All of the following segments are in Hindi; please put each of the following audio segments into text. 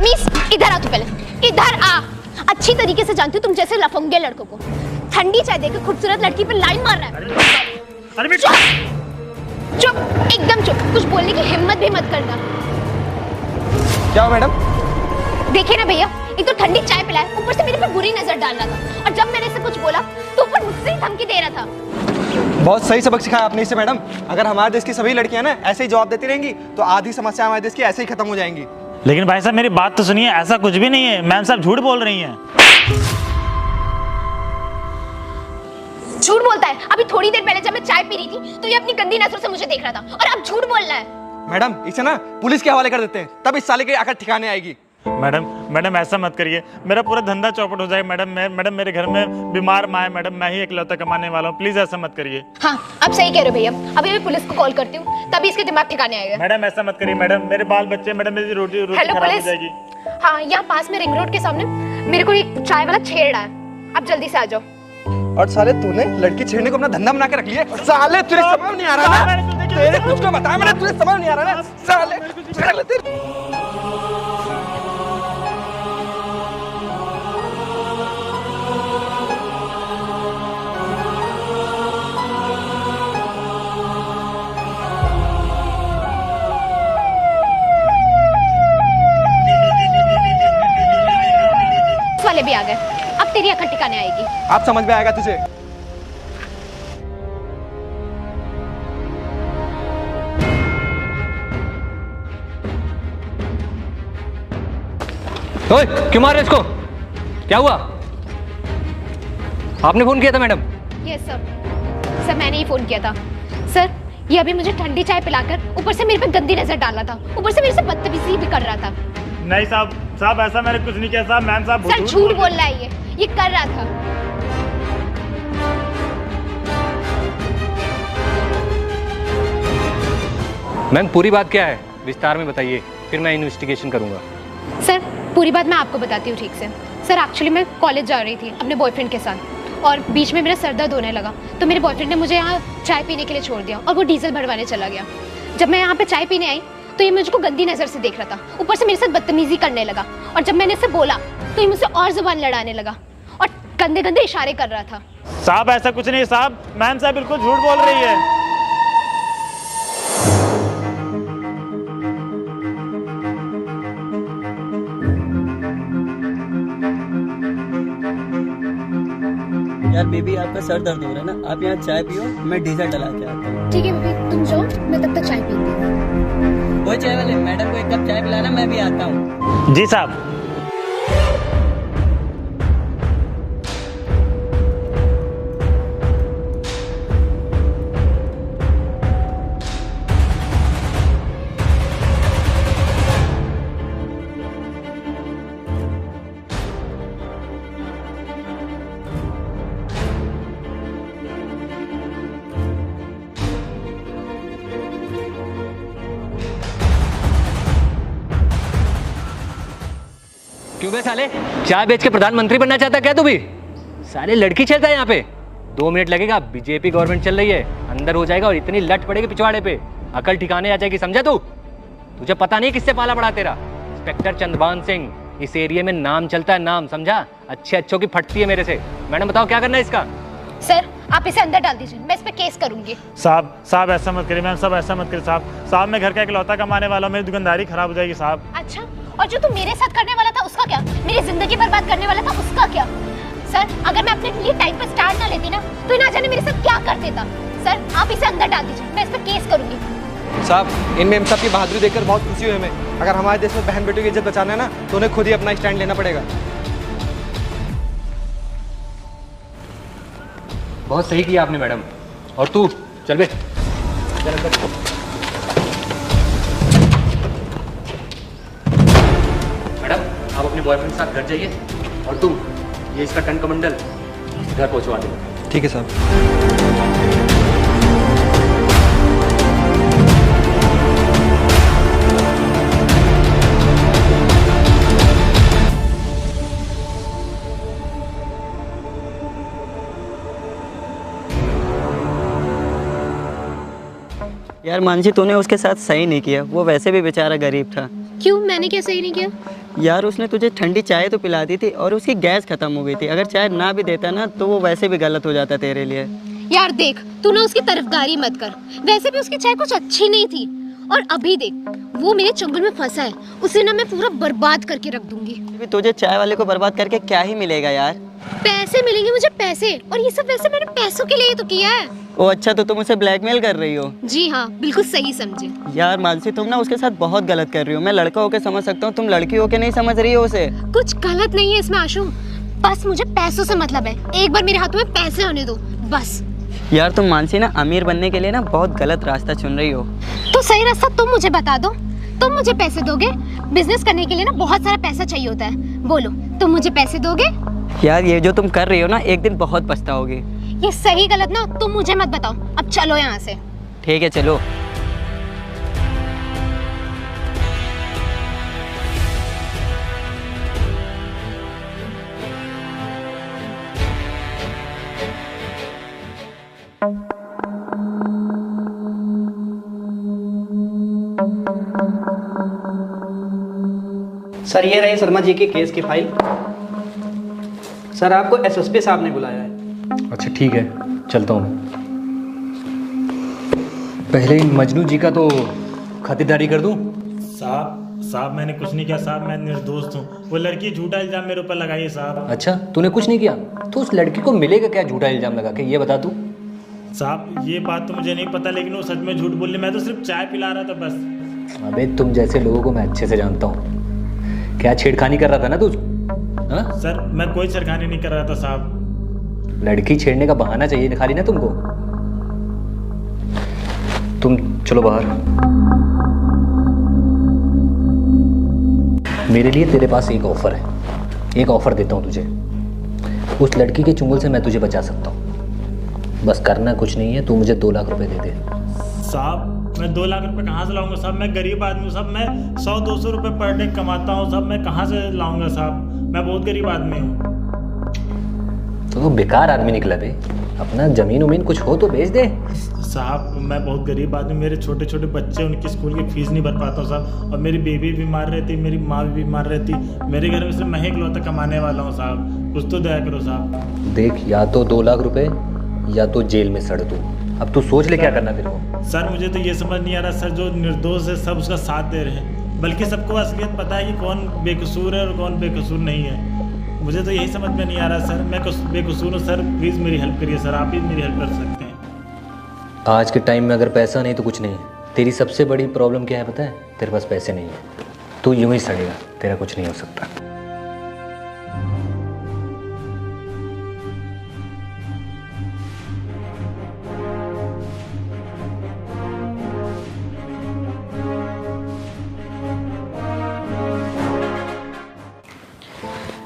तमीज, इधर आ तू पहले, इधर आ। अच्छी तरीके से जानती हूँ तुम जैसे लफंगे लड़कों को। ठंडी चाय देकर खूबसूरत लड़की पे लाइन मार रहा है। चुप, एकदम चुप, कुछ बोलने की हिम्मत भी मत करना। क्या मैडम? देखिए ना भैया, एक तो ठंडी चाय पिलाए, ऊपर से मेरे पे बुरी नजर डाल रहा था, और जब मैंने इसे कुछ बोला तो ऊपर मुझसे ही धमकी दे रहा था। बहुत सही सबक सिखाया आपने इसे मैडम। अगर हमारे देश की सभी लड़कियां ना ऐसे ही जवाब देती रहेंगी तो आधी समस्या हमारे देश की ऐसे ही खत्म हो जाएंगी। लेकिन भाई साहब मेरी बात तो सुनिए, ऐसा कुछ भी नहीं है। मैम साहब झूठ बोल रही हैं। झूठ बोलता है? अभी थोड़ी देर पहले जब मैं चाय पी रही थी तो ये अपनी गंदी नजरों से मुझे देख रहा था, और अब झूठ बोल रहा है। मैडम इसे ना पुलिस के हवाले कर देते हैं, तब इस साले की आखिर ठिकाने आएगी। मैडम ऐसा मत करिए, मेरा पूरा धंधा चौपट हो जाएगा। मैडम मेरे घर में बीमार माँ है मैडम, मैं ही इकलौता कमाने वाला हूँ, प्लीज ऐसा मत करिए। हाँ, आप सही कह रहे हो भैया, अभी मैं पुलिस को कॉल करती हूँ, तभी इसके दिमाग ठिकाने आएगा। मैडम ऐसा मत करिए मैडम, मेरे बाल बच्चे, मैडम मेरी रोटी खराब हो जाएगी। हाँ, यहाँ पास में रिंग रोड के सामने मेरे को एक चाय वाला छेड़ रहा है, आप जल्दी से आ जाओ। और साले तूने लड़की छेड़ने को अपना धंधा बना के रख लिया। साले तुझे समझ नहीं आ रहा ना? तेरे कुछ को बताया मैंने, तुझे समझ नहीं आ रहा ना? साले वाले भी आ गए, अब तेरी अकल ठिकाने आएगी। आप समझ में आएगा तुझे। ओए, क्यों मार रहे इसको? क्या हुआ? आपने फोन किया था मैडम? यस सर, मैंने ही फोन किया था। सर, ये अभी मुझे ठंडी चाय पिलाकर ऊपर से मेरे पे गंदी नजर डाल रहा था, ऊपर से मेरे से बदतमीजी भी कर रहा था। नहीं साहब ऐसा मैंने कुछ नहीं किया साहब। मैम साहब सर झूठ बोल रहा है, ये कर रहा था। मैम पूरी बात क्या है, विस्तार में बताइए, फिर मैं इन्वेस्टिगेशन करूंगा। सर पूरी बात मैं आपको बताती हूँ ठीक से। सर एक्चुअली मैं कॉलेज जा रही थी अपने बॉयफ्रेंड के साथ, और बीच में मेरा सर दर्द होने लगा, तो मेरे बॉयफ्रेंड ने मुझे यहाँ चाय पीने के लिए छोड़ दिया, और वो डीजल भरवाने चला गया। जब मैं यहाँ पे चाय पीने आई तो ये मुझको गंदी नजर से देख रहा था, ऊपर से मेरे साथ बदतमीजी करने लगा, और जब मैंने इसे बोला तो ये मुझसे और जुबान लड़ाने लगा और गंदे गंदे इशारे कर रहा था। साहब ऐसा कुछ नहीं साहब, मैम साहब बिल्कुल झूठ बोल रही है। यार बेबी, आपका सर दर्द हो रहा है ना, आप यहाँ चाय पियो, मैं डीजल डला के आता हूँ। ठीक है बेबी, तुम जाओ, मैं तब तक चाय पीती हूँ। वो चाय वाले मैडम को एक कप चाय पिलाना, मैं भी आता हूँ। जी साहब। क्यों बे साले, चाय बेच के प्रधानमंत्री बनना चाहता क्या तू भी? साले लड़की चलता है यहाँ पे। 2 मिनट लगेगा, बीजेपी गवर्नमेंट चल रही है, अंदर हो जाएगा और इतनी लट पड़ेगी पिछवाड़े पे, अकल ठिकाने आ जाएगी, समझा तू? तुझे पता नहीं किससे पाला पड़ा तेरा? इंस्पेक्टर चंद्रभान सिंह, इस एरिया में नाम चलता है, नाम, समझा? अच्छे अच्छों की फटती है मेरे से। मैडम बताओ क्या करना है इसका? सर आप इसे अंदर डाल दीजिए, मैं इस पे केस करूंगी। साहब ऐसा मत करिए मैम साहब, ऐसा मत करिए साहब मैं घर का इकलौता कमाने वाला हूँ, मेरी दुकानदारी खराब हो जाएगी साहब। अच्छा, और जो तू मेरे साथ करने वाला था उसका क्या? मेरी जिंदगी बर्बाद करने वाला था उसका क्या? सर अगर मैं अपने लिए टाइम पर स्टार्ट ना लेती ना तो ना जाने मेरे साथ क्या कर देता। सर आप इसे अंदर डाल दीजिए, मैं इस पे केस करूंगी। साहब इन मेम साहब की बहादुरी देखकर बहुत खुशी हुई हमें। अगर हमारे देश में बहन बेटियों की इज्जत बचाना है ना तो उन्हें खुद ही अपना स्टैंड लेना पड़ेगा। बहुत सही किया आपने मैडम। और तू चल बे, चल अंदर। मैडम आप अपने बॉयफ्रेंड के साथ घर जाइए, और तुम ये इसका टन कमंडल घर पहुंचवा देना। ठीक है साहब। यार मानसी, तूने उसके साथ सही नहीं किया, वो वैसे भी बेचारा गरीब था। क्यों, मैंने क्या सही नहीं किया? यार उसने तुझे ठंडी चाय तो पिला दी थी और उसकी गैस खत्म हो गई थी। अगर चाय ना भी देता ना तो वो वैसे भी गलत हो जाता तेरे लिए। यार देख, तू ना उसकी तरफदारी मत कर, वैसे भी उसकी चाय कुछ अच्छी नहीं थी। और अभी देख, वो मेरे चंगुल में फंसा है, उसे ना मैं पूरा बर्बाद करके रख दूंगी। अभी तुझे चाय वाले को बर्बाद करके क्या ही मिलेगा यार। पैसे मिलेंगे मुझे, पैसे, और ये सब वैसे मैंने पैसों के लिए ही तो किया है। ओ अच्छा, तो तुम उसे ब्लैकमेल कर रही हो? जी हाँ, बिल्कुल सही समझे। यार मानसी, तुम ना उसके साथ बहुत गलत कर रही हो। मैं लड़का होके समझ सकता हूँ, तुम लड़की होके नहीं समझ रही हो उसे। कुछ गलत नहीं है इसमें आशु, बस मुझे पैसों से मतलब है। एक बार मेरे हाथों में पैसे आने दो बस। यार तुम मानसी ना अमीर बनने के लिए ना बहुत गलत रास्ता चुन रही हो। तो सही रास्ता तुम मुझे बता दो। तुम मुझे पैसे दोगे? बिजनेस करने के लिए ना बहुत सारा पैसा चाहिए होता है। बोलो, तुम मुझे पैसे दोगे? यार ये जो तुम कर रही हो ना, एक दिन बहुत पछताओगी। ये सही गलत ना तुम मुझे मत बताओ, अब चलो यहाँ से। ठीक है चलो। सर ये रही शर्मा जी की केस की फाइल। सर आपको एसएसपी साहब ने बुलाया है। अच्छा ठीक है, चलता हूँ। पहले इन मजनू जी का तो खातिरदारी कर दूँ। साहब मैंने कुछ नहीं किया साहब, मैं निर्दोष हूँ। वो लड़की झूठा इल्जाम मेरे ऊपर लगाई है साहब। अच्छा, तूने कुछ नहीं किया तो उस लड़की को मिलेगा क्या झूठा इल्जाम लगा के, ये बता तू। साहब ये बात तो मुझे नहीं पता, लेकिन वो सच में झूठ बोल रही। मैं तो सिर्फ चाय पिला रहा था बस। अबे तुम जैसे लोगों को मैं अच्छे से जानता हूँ। क्या छेड़खानी कर रहा था ना तू? हाँ? सर मैं कोई छेड़खानी नहीं कर रहा था साहब। लड़की छेड़ने का बहाना चाहिए खाली ना तुमको। तुम चलो बाहर। मेरे लिए तेरे पास एक ऑफर है, एक ऑफर देता हूँ तुझे। उस लड़की के चुंगल से मैं तुझे बचा सकता हूँ। बस करना कुछ नहीं है, तू मुझे 2 लाख रुपए दे दे। साहब मैं 2 लाख रुपए कहाँ से लाऊंगा साहब? मैं गरीब आदमी हूँ साहब, मैं 100-200 रुपए पर डे कमाता हूँ साहब। मैं कहाँ से लाऊंगा साहब? मैं बहुत गरीब आदमी हूँ। तो बेकार आदमी निकला बे। अपना जमीन उमीन कुछ हो तो बेच दे। साहब मैं बहुत गरीब आदमी, मेरे छोटे छोटे बच्चे, उनकी स्कूल की फीस नहीं भर पाता हूँ साहब। और मेरी बेबी बीमार रहती, मेरी माँ भी बीमार रहती। मेरे घर में सिर्फ मैं ही इकलौता कमाने वाला हूँ साहब, कुछ तो दया करो साहब। देख, या तो 2 लाख रुपए या तो जेल में सड़ तू। अब तू सोच ले क्या करना तेरे को। सर मुझे तो ये समझ नहीं आ रहा सर, जो निर्दोष है सब उसका साथ दे रहे हैं, बल्कि सबको असलियत पता है कि कौन बेकसूर है और कौन बेकसूर नहीं है। मुझे तो यही समझ में नहीं आ रहा सर, मैं बेकसूर हूँ सर। प्लीज़ मेरी हेल्प करिए सर, आप ही मेरी हेल्प कर सकते हैं। आज के टाइम में अगर पैसा नहीं तो कुछ नहीं है। तेरी सबसे बड़ी प्रॉब्लम क्या है पता है? तेरे पास पैसे नहीं है, तू यूं ही सड़ेगा, तेरा कुछ नहीं हो सकता।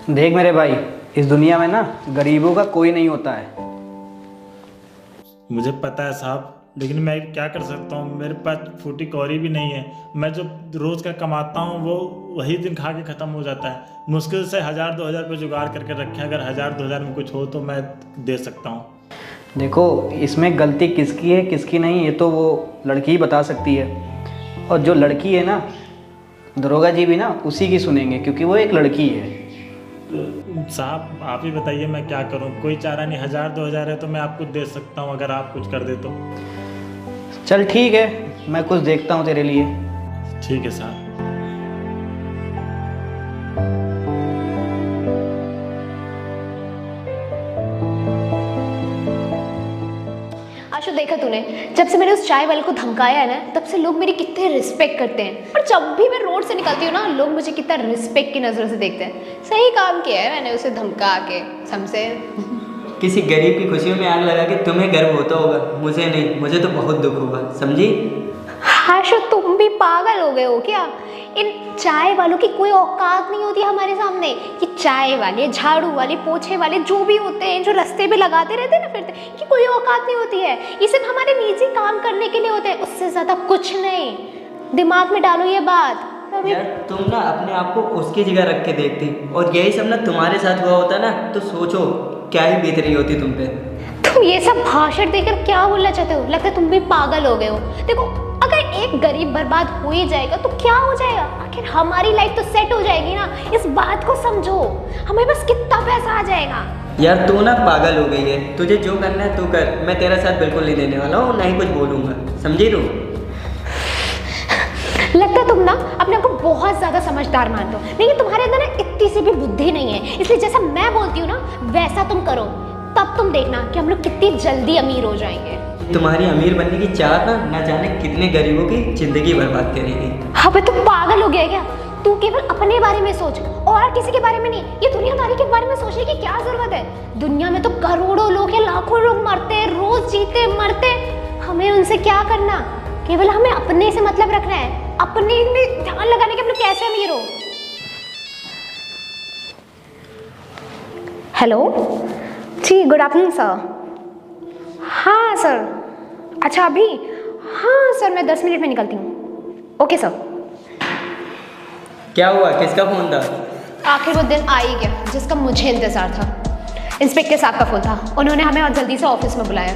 देख मेरे भाई, इस दुनिया में ना गरीबों का कोई नहीं होता है। मुझे पता है साहब, लेकिन मैं क्या कर सकता हूँ? मेरे पास फूटी कौड़ी भी नहीं है। मैं जो रोज़ का कमाता हूँ वो वही दिन खा के ख़त्म हो जाता है। मुश्किल से 1000-2000 रुपये जुगाड़ करके रखे। अगर 1000-2000 में कुछ हो तो मैं दे सकता हूँ। देखो, इसमें गलती किसकी है किसकी नहीं, ये तो वो लड़की ही बता सकती है। और जो लड़की है ना, दरोगा जी भी ना उसी की सुनेंगे, क्योंकि वो एक लड़की है। साहब आप ही बताइए मैं क्या करूं? कोई चारा नहीं। 1000-2000 है तो मैं आपको दे सकता हूं, अगर आप कुछ कर दे तो। चल ठीक है, मैं कुछ देखता हूँ तेरे लिए। ठीक है साहब। आशु देखा तूने, जब से मैंने उस चाय वाले को धमकाया है ना, तब से लोग मेरी कितने रिस्पेक्ट करते हैं। और जब भी मैं रोड से निकलती हूँ ना, लोग मुझे कितना रिस्पेक्ट की नज़रों से देखते हैं। सही काम किया है मैंने उसे धमका के, समझे? किसी गरीब की खुशियों में आग लगा के तुम्हें गर्व होता होगा, मुझे नहीं। मुझे तो बहुत दुख होगा, समझी? आशु तुम भी पागल हो गए हो क्या? इन चाय वालों की कोई औकात नहीं होती हमारे सामने। ये चाय वाले, झाड़ू वाले, पोछे वाले जो भी होते हैं, जो रास्ते पे लगाते रहते हैं ना फिरते, कि कोई औकात नहीं होती है। ये सिर्फ हमारे निजी काम करने के लिए होते हैं, उससे ज़्यादा कुछ नहीं। दिमाग में डालो ये बात। यार तुम ना अपने आप को उसकी जगह रख के देखती, और यही सब ना तुम्हारे साथ हुआ होता ना, तो सोचो क्या ही बीत रही होती तुम पे। तुम ये सब भाषण देकर क्या बोलना चाहते हो? लगता है तुम भी पागल हो गए हो। देखो, अगर एक गरीब बर्बाद हो ही जाएगा तो क्या हो जाएगा, आखिर हमारी लाइफ तो सेट हो जाएगी ना। इस बात को समझो, हमें बस कितना पैसा आ जाएगा। यार तू ना पागल हो गई है, तुझे जो करना है तू कर, मैं तेरा साथ बिल्कुल नहीं देने वाला हूँ, ना ही कुछ बोलूँगा, समझी तू? लगता है तुम ना अपने आप को बहुत ज्यादा समझदार मानते हो, लेकिन तुम्हारे अंदर ना इतनी सी भी बुद्धि नहीं है। इसलिए जैसा मैं बोलती हूँ ना वैसा तुम करो, तब तुम देखना कि हम लोग कितनी जल्दी अमीर हो जाएंगे। तुम्हारी अमीर बनने की चाहत ना जाने कितने गरीबों की जिंदगी बर्बाद करेगी। अबे तू पागल हो गया है क्या? तू केवल अपने बारे में सोच और किसी के बारे में नहीं। ये दुनियादारी के बारे में सोचने की क्या जरूरत है? दुनिया में तो करोड़ों लोग या लाखों लोग मरते हैं, रोज जीते मरते, हमें उनसे क्या करना? केवल हमें अपने से मतलब रखना है, अपने में ध्यान लगाने के हम लोग कैसे अमीर हो। हेलो जी, गुड आफ्टरनून सर। हाँ सर, अच्छा अभी? हाँ सर, मैं 10 मिनट में निकलती हूँ। Okay sir. क्या हुआ, किसका फोन था? आखिर वो दिन आ ही गया जिसका मुझे इंतजार था। इंस्पेक्टर साहब का फोन था, उन्होंने हमें और जल्दी से ऑफिस में बुलाया।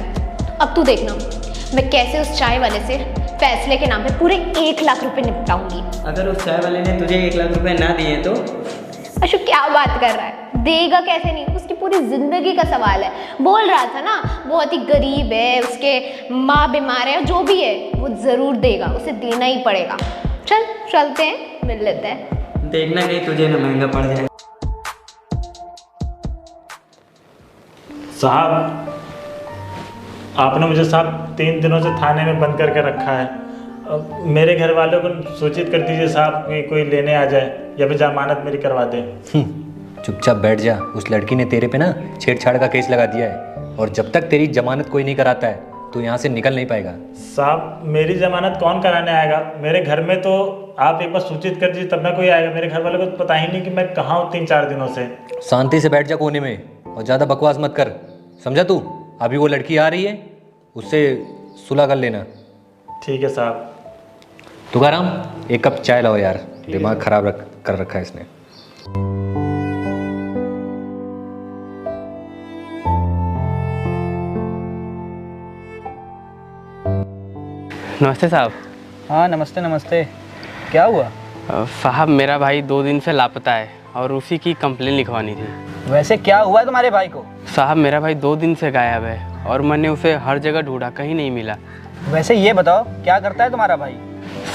अब तू देखना मैं कैसे उस चाय वाले से फैसले के नाम पे पूरे 1 लाख रुपए निपटाऊंगी। अगर उस चाय वाले ने तुझे 1 लाख रुपए ना दिए तो? अशु क्या बात कर रहा है, देगा कैसे नहीं, उसकी पूरी जिंदगी का सवाल है। बोल रहा था ना बहुत ही गरीब है, उसके माँ बीमार है, जो भी है वो जरूर देगा, उसे देना ही पड़ेगा। चल चलते हैं, मिल लेते हैं। देखना कहीं तुझे ना महंगा पड़ जाए। साहब आपने मुझे साहब 3 दिनों से थाने में बंद करके रखा है। अब मेरे घर वालों को सूचित कर दीजिए साहब कि कोई लेने आ जाए या फिर जमानत मेरी करवा दे। चुपचाप बैठ जा। उस लड़की ने तेरे पे ना छेड़छाड़ का केस लगा दिया है, और जब तक तेरी जमानत कोई नहीं कराता है तो यहाँ से निकल नहीं पाएगा। साहब मेरी जमानत कौन कराने आएगा? मेरे घर में तो आप एक बार सूचित कर दीजिए तब ना कोई आएगा। मेरे घर वालों को तो पता ही नहीं कि मैं कहाँ हूँ 3-4 दिनों से। शांति से बैठ जा कोने में और ज़्यादा बकवास मत कर, समझा तू? अभी वो लड़की आ रही है, उससे सुलह कर लेना। ठीक है साहब। तुकाराम, 1 कप चाय लाओ यार, दिमाग खराब कर रखा है इसने। नमस्ते साहब। हाँ नमस्ते नमस्ते, क्या हुआ? साहब मेरा भाई 2 दिन से लापता है और उसी की कंप्लेन लिखवानी थी। वैसे क्या हुआ है तुम्हारे भाई को? साहब मेरा भाई 2 दिन से गायब है और मैंने उसे हर जगह ढूंढा, कहीं नहीं मिला। वैसे ये बताओ क्या करता है तुम्हारा भाई?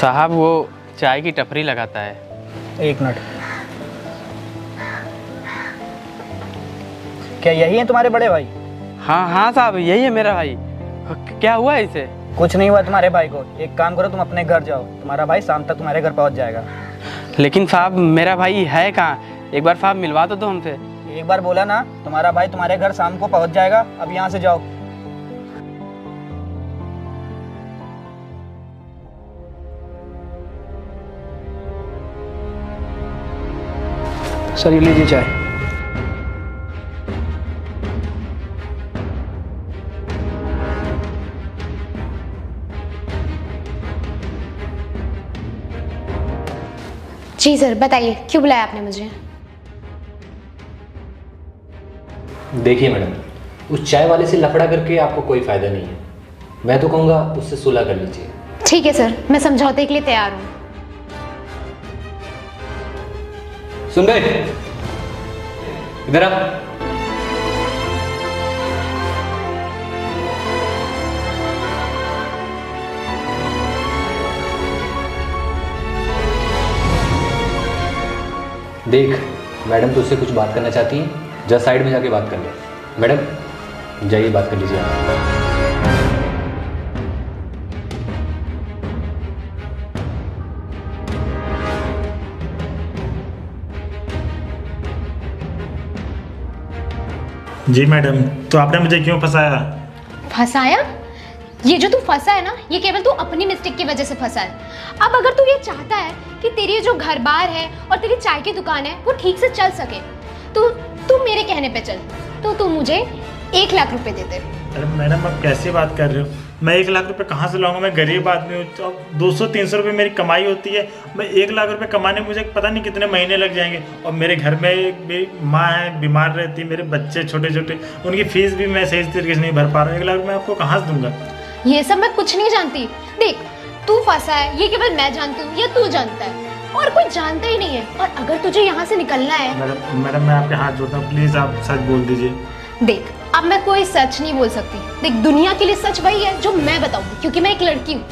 साहब वो चाय की टपरी लगाता है। 1 मिनट, क्या यही है तुम्हारे बड़े भाई? हाँ हाँ साहब यही है मेरा भाई। क्या हुआ है इसे? कुछ नहीं हुआ तुम्हारे भाई को। एक काम करो, तुम अपने घर जाओ, तुम्हारा भाई शाम तक तुम्हारे घर पहुंच जाएगा। लेकिन साहब मेरा भाई है कहाँ? एक बार साहब मिलवा तो दो हमसे। एक बार बोला ना, तुम्हारा भाई तुम्हारे घर शाम को पहुंच जाएगा। अब यहाँ से जाओ। सर ये लीजिए चाय। जी सर, बताइए क्यों बुलाया आपने मुझे? देखिए मैडम, उस चाय वाले से लफड़ा करके आपको कोई फ़ायदा नहीं है। मैं तो कहूँगा उससे सुलह कर लीजिए। ठीक है सर, मैं समझौते के लिए तैयार हूँ। सुन बे, इधर आ। देख, मैडम तुझसे कुछ बात करना चाहती है, जा साइड में जाके बात कर ले। मैडम जाइए, बात कर लीजिए आप। जी मैडम, तो आपने मुझे क्यों फंसाया? फंसाया? ये जो तू फंसा है ना, ये केवल तू अपनी मिस्टेक की वजह से फंसा है। अब अगर तू ये चाहता है कि तेरी जो घर बार है और तेरी चाय की दुकान है वो ठीक से चल सके, तो तू मेरे कहने पे चल, तो तू मुझे 1 लाख रुपए दे दे। अरे मैडम आप कैसी बात कर रहे हो? मैं 1 लाख रुपए कहाँ से लाऊंगा? मैं गरीब आदमी हूँ। तो 200-300 रुपये मेरी कमाई होती है। मैं 1 लाख रुपए कमाने में मुझे पता नहीं कितने महीने लग जाएंगे। और मेरे घर में मेरी माँ है, बीमार रहती है, मेरे बच्चे छोटे छोटे, उनकी फीस भी मैं सही तरीके से नहीं भर पा रहा हूँ। 1 लाख मैं आपको कहाँ से दूंगा? ये सब मैं कुछ नहीं जानती। देख, तू फंसा है ये केवल मैं जानती हूँ या तू जानता है, और कोई जानता ही नहीं है। और अगर तुझे यहाँ से निकलना है, मैडम मैं आपके हाथ जोड़ता हूँ, प्लीज़ आप सच बोल दीजिए। देख अब मैं कोई सच नहीं बोल सकती। देख दुनिया के लिए सच वही है जो मैं बताऊंगी, क्योंकि मैं एक लड़की हूँ।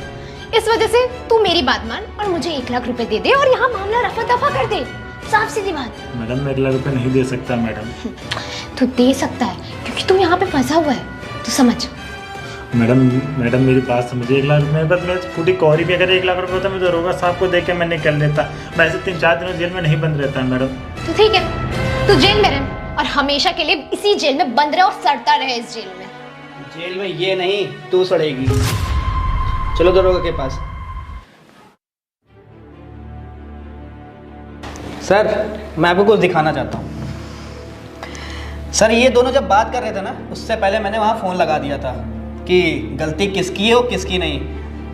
इस वजह से तू मेरी बात मान और मुझे 1 लाख रुपए दे दे और यहाँ मामला रफा दफा कर दे। साफ सीधी बात। मैडम मैं 1 लाख रुपये नहीं दे सकता मैडम। तू दे सकता है क्योंकि तू यहाँ पे फंसा हुआ है, तू समझ। मैडम मेरी बात समझिए, 1 लाख रुपये बस मैं फूटी कौरी भी अगर 1 लाख रुपये होता मैं दरोगा साहब को देख के मैं निकल लेता। मैं ऐसे 3-4 दिनों जेल में नहीं बंद रहता मैडम। तो ठीक है, तू जेल में रह और हमेशा के लिए इसी जेल में बंद रहे और सड़ता रहे इस जेल में। जेल में ये नहीं, तू सड़ेगी। चलो दरोगा के पास। सर मैं आपको कुछ दिखाना चाहता हूँ। सर ये दोनों जब बात कर रहे थे ना, उससे पहले मैंने वहाँ फ़ोन लगा दिया था कि गलती किसकी है और किसकी नहीं।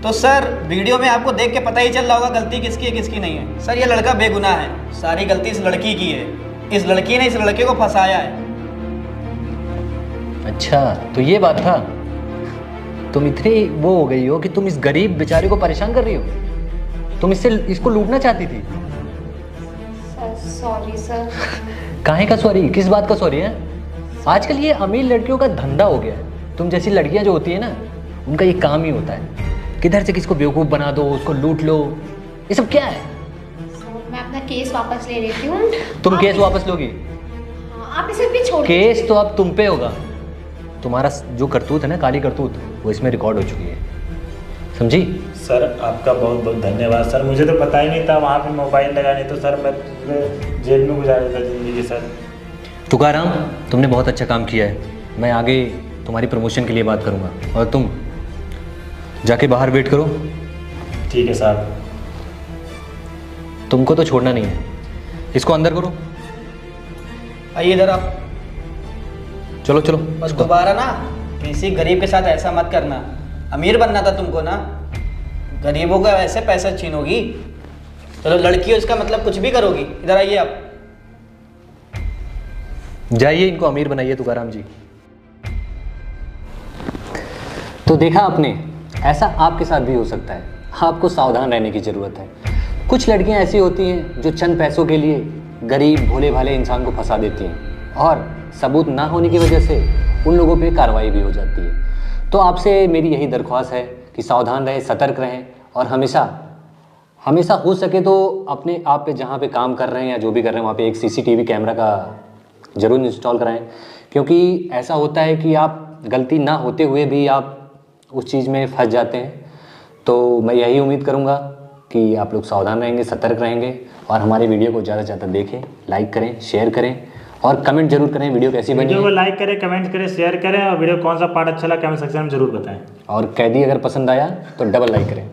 तो सर वीडियो में आपको देख के पता ही चल रहा होगा गलती किसकी है किसकी नहीं है। सर ये लड़का बेगुनाह है, सारी गलती इस लड़की की है। इस लड़की ने इस लड़के को फंसाया है। अच्छा तो ये बात था। तुम इतनी वो हो गई हो कि तुम इस गरीब बेचारे को परेशान कर रही हो। तुम इसको लूटना चाहती थी। Sorry sir. काहे का सॉरी, किस बात का सॉरी है? आजकल ये अमीर लड़कियों का धंधा हो गया है। तुम जैसी लड़कियां जो होती है ना, उनका ये काम ही होता है किधर से किसको बेवकूफ़ बना दो, उसको लूट लो। ये सब क्या है? मैं अपना केस वापस ले लेती हूँ। तुम केस वापस लोगी? आप इसे भी छोड़। केस तो अब तुम पे होगा। तुम्हारा जो करतूत है ना, काली करतूत, वो इसमें रिकॉर्ड हो चुकी है, समझी? सर आपका बहुत बहुत धन्यवाद सर। मुझे तो पता ही नहीं था वहाँ पे मोबाइल लगा, नहीं तो सर मैं पूरे जेल में गुजार देता ज़िंदगी सर। तुकाराम तुमने बहुत अच्छा काम किया है। मैं आगे तुम्हारी प्रमोशन के लिए बात करूँगा और तुम जाके बाहर वेट करो। ठीक है साहब। तुमको तो छोड़ना नहीं है। इसको अंदर करो। आइए इधर आप। चलो चलो। बस दोबारा ना किसी गरीब के साथ ऐसा मत करना। अमीर बनना था तुमको ना, गरीबों का ऐसे पैसा छीनोगी। चलो लड़की हो इसका मतलब कुछ भी करोगी। इधर आइए आप। जाइए इनको अमीर बनाइए तुकाराम जी। तो देखा आपने, ऐसा आपके साथ भी हो सकता है। आपको सावधान रहने की ज़रूरत है। कुछ लड़कियां ऐसी होती हैं जो चंद पैसों के लिए गरीब भोले भाले इंसान को फंसा देती हैं और सबूत ना होने की वजह से उन लोगों पे कार्रवाई भी हो जाती है। तो आपसे मेरी यही दरख्वास्त है कि सावधान रहें, सतर्क रहें और हमेशा हो सके तो अपने आप पे जहाँ पे काम कर रहे हैं या जो भी कर रहे हैं वहाँ पे एक CCTV कैमरा का ज़रूर इंस्टॉल कराएं, क्योंकि ऐसा होता है कि आप गलती ना होते हुए भी आप उस चीज़ में फंस जाते हैं। तो मैं यही उम्मीद करूँगा कि आप लोग सावधान रहेंगे, सतर्क रहेंगे और हमारे वीडियो को ज़्यादा से ज़्यादा देखें, लाइक करें, शेयर करें और कमेंट जरूर करें वीडियो कैसी बनी। वीडियो को लाइक करें, कमेंट करें, शेयर करें और वीडियो कौन सा पार्ट अच्छा लगा कमेंट सेक्शन में जरूर बताएं। और कैदी अगर पसंद आया तो डबल लाइक करें।